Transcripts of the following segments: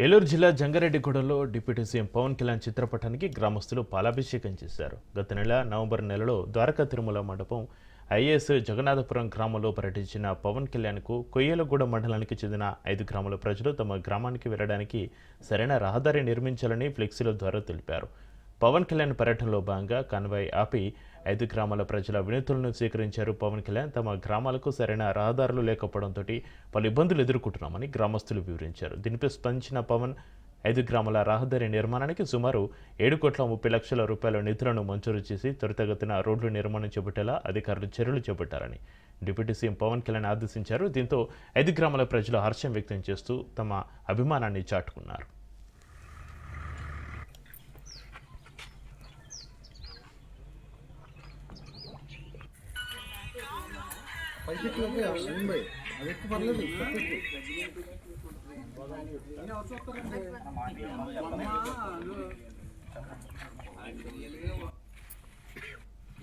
ఏలూరు జిల్లా జంగారెడ్డిగూడెంలో deputy CM Pawan Kalyan చిత్రపటానికి గ్రామస్తులు పాలాభిషేకం చేశారు. గత నెల నవంబర్ నెలలో ద్వారకా తిరుమల మండపం ఐఏఎస్ జగన్నాథపురం గ్రామంలో పర్యటించిన పవన్ కళ్యాణ్కు కొయ్యలగూడ మండలానికి చెందిన 5 గ్రామాల ప్రజలు తమ గ్రామానికి వెళ్లడానికి సరైన రహదారి నిర్మించాలని ఫ్లెక్సీల ద్వారా తెలిపారు. పవన్ కళ్యాణ్ పర్యటనలో భాగంగా కాన్వాయ్ ఆపి 5 గ్రామాల ప్రజల వినతులను స్వీకరించారు. పవన్ కళ్యాణ్ తమ గ్రామాలకు సరైన రహదారులు లేకపోవడంతో పలు ఇబ్బందులు ఎదుర్కొంటున్నామని గ్రామస్తులు వివరించారు. దీనిపై స్పందించిన పవన్ 5 గ్రామాల రహదారి నిర్మాణానికి సుమారు 7,30,00,000 రూపాయల నిధులను మంజూరు చేసి త్వరితగతిన రోడ్లు నిర్మాణం చేపట్టేలా అధికారులు చర్యలు చేపట్టారని డిప్యూటీ సీఎం పవన్ కళ్యాణ్ ఆదేశించారు. దీంతో 5 గ్రామాల ప్రజలు హర్షం వ్యక్తం చేస్తూ తమ అభిమానాన్ని చాటుకున్నారు.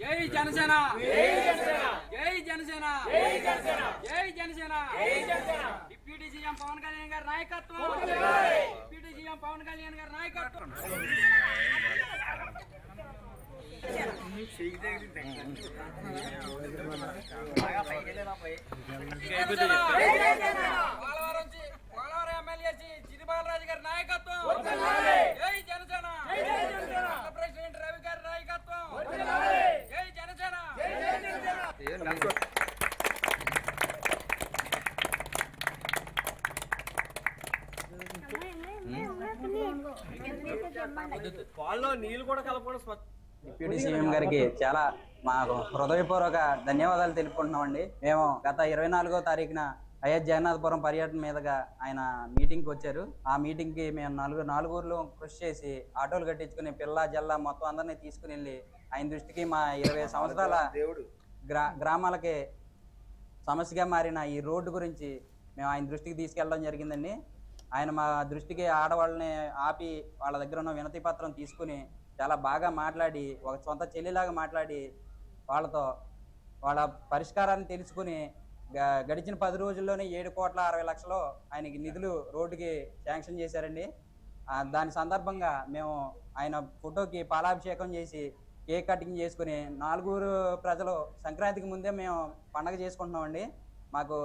జై జనసేన జై జనసేన జై జనసేన డిప్యూటీ సీఎం పవన్ కళ్యాణ్ గారి నాయకత్వం డిప్యూటీ సీఎం పవన్ కళ్యాణ్ గారి నాయకత్వం పోలవరం ఎమ్మెల్యే చిరిబాలరాజు గారి నాయకత్వం జై జనసేన ప్రెసిడెంట్ రవి గారి నాయకత్వం జై జనసేన పాల్లో నీళ్ళు కూడా కలపడం. డిప్యూటీ సీఎం గారికి చాలా మా హృదయపూర్వక ధన్యవాదాలు తెలుపుకుంటున్నామండి. మేము గత 24వ తారీఖున అయోధ్య జగన్నాథపురం పర్యటన మీదుగా ఆయన మీటింగ్కి వచ్చారు. ఆ మీటింగ్కి మేము నాలుగురు కృషి చేసి ఆటోలు కట్టించుకుని పిల్ల జల్ల మొత్తం అందరినీ తీసుకుని వెళ్ళి ఆయన దృష్టికి మా 20 సంవత్సరాల గ్రామాలకి సమస్యగా మారిన ఈ రోడ్డు గురించి మేము ఆయన దృష్టికి తీసుకెళ్ళడం జరిగిందండి. ఆయన మా దృష్టికి ఆడవాళ్ళని ఆపి వాళ్ళ దగ్గర ఉన్న వినతి పత్రం తీసుకుని చాలా బాగా మాట్లాడి ఒక సొంత చెల్లిలాగా మాట్లాడి వాళ్ళతో వాళ్ళ పరిష్కారాన్ని తెలుసుకుని గడిచిన 10 రోజుల్లోనే 7,60,00,000 ఆయనకి నిధులు రోడ్డుకి శాంక్షన్ చేశారండి. దాని సందర్భంగా మేము ఆయన ఫోటోకి పాలాభిషేకం చేసి కేక్ కటింగ్ చేసుకుని 4 ప్రజలు సంక్రాంతికి ముందే మేము పండగ చేసుకుంటున్నామండి. మాకు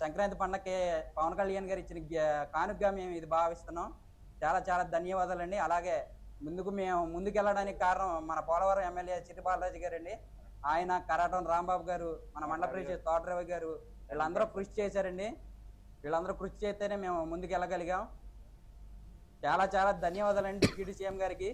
సంక్రాంతి పండగకి పవన్ కళ్యాణ్ గారు ఇచ్చిన కానుకగా మేము ఇది భావిస్తున్నాం. చాలా చాలా ధన్యవాదాలండి. అలాగే మేము ముందుకెళ్ళడానికి కారణం మన పోలవరం ఎమ్మెల్యే చిరిబాలరాజు గారు అండి. ఆయన కరాటం రాంబాబు గారు, మన మండల ప్రెసిడెంట్ తోటరవి గారు, వీళ్ళందరూ కృషి చేశారండి. వీళ్ళందరూ కృషి చేస్తేనే మేము ముందుకెళ్ళగలిగాం. చాలా చాలా ధన్యవాదాలండి డిప్యూటీ సీఎం గారికి.